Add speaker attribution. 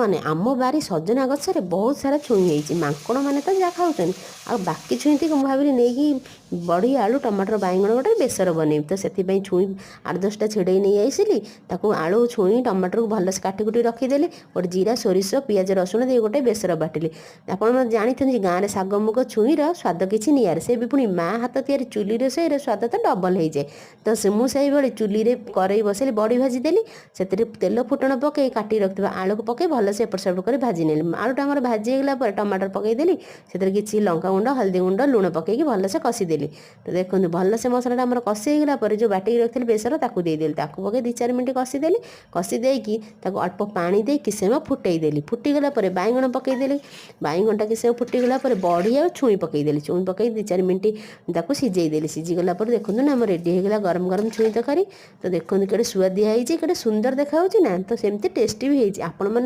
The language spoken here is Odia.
Speaker 1: ମାନେ ଆମ ବାରି ସଜନା ଗଛରେ ବହୁତ ସାରା ଛୁଇଁ ହେଇଛି। ମାଙ୍କଡ଼ ମାନେ ତ ଯାହା ଖାଉଛନ୍ତି, ଆଉ ବାକି ଛୁଇଁଟିକୁ ମୁଁ ଭାବିଲି ନେଇକି ବଢ଼ି ଆଳୁ ଟମାଟର ବାଇଗଣ ଗୋଟେ ବେସର ବନେଇବି। ତ ସେଥିପାଇଁ ଛୁଇଁ 8-10ଟା ଛିଡ଼େଇ ନେଇ ଆସିଲି। ତାକୁ ଆଳୁ ଛୁଇଁ ଟମାଟରକୁ ଭଲସେ କାଟି କୁଟି ରଖିଦେଲି। ଗୋଟେ ଜିରା ସୋରିଷ ପିଆଜ ରସୁଣ ଦେଇ ଗୋଟେ ବେସର ବାଟିଲି। ଆପଣ ଜାଣିଛନ୍ତି ଗାଁରେ ଶାଗ ମୁଗ ଛୁଇଁର ସ୍ୱାଦ କିଛି ନିଆରା। ସେ ବି ପୁଣି ମା ହାତ ତିଆରି ଚୁଲି ରୋଷେଇର ସ୍ୱାଦ ତ ଡବଲ ହେଇଯାଏ। ତ ମୁଁ ସେଇଭଳି ଚୁଲିରେ କରେଇ ବସେଇଲି, ବଡ଼ି ଭାଜିଦେଲି। ସେଥିରେ ତେଲ ଫୁଟଣ ପକାଇ କାଟି ରଖିଥିବା ଆଳୁକୁ ପକାଇ ଭଲସେ ଏପଟ ସେପଟ କରି ଭାଜି ନେଲି। ଆଳୁଟା ଆମର ଭାଜି ହେଇଗଲା ପରେ ଟମାଟର ପକାଇଦେଲି। ସେଥିରେ କିଛି ଲଙ୍କାଗୁଣ୍ଡ ହଳଦୀ ଗୁଣ୍ଡ ଲୁଣ ପକାଇକି ଭଲସେ କଷିଦେଲି। ତ ଦେଖନ୍ତୁ ଭଲସେ ମସଲାଟା ଆମର କଷି ହେଇଗଲା ପରେ ଯେଉଁ ବାଟିକି ରଖିଥିଲି ବେସର ତାକୁ ଦେଇଦେଲି। ତାକୁ ପକାଇ 2-4 ମିନିଟ୍ କଷିଦେଲି। କଷି ଦେଇକି ତାକୁ ଅଳ୍ପ ପାଣି ଦେଇ କିଛି ସମୟ ଫୁଟେଇଦେଲି। ଫୁଟିଗଲା ପରେ ବାଇଗଣ ପକାଇଦେଲି। ବାଇଗଣଟା କିଛି ସମୟ ଫୁଟିଗଲା ପରେ ବଢ଼ି ଆଉ ଛୁଇଁ ପକାଇଦେଲି। ଛୁଇଁ ପକାଇ 2-4 ମିନିଟ୍ ତାକୁ ସିଝେଇ ଦେଲି। ସିଝିଗଲା ପରେ ଦେଖନ୍ତୁ ନା ଆମର ରେଡ଼ି ହେଇଗଲା ଗରମ ଗରମ ଛୁଇଁ ତରକାରୀ। ତ ଦେଖନ୍ତୁ କେଡ଼େ ସୁଆଦିଆ ହେଇଛି, କେଡ଼େ ସୁନ୍ଦର ଦେଖାହେଉଛି ନା। ତ ସେମିତି ଟେଷ୍ଟି ବି ହେଇଛି। ଆପଣମାନେ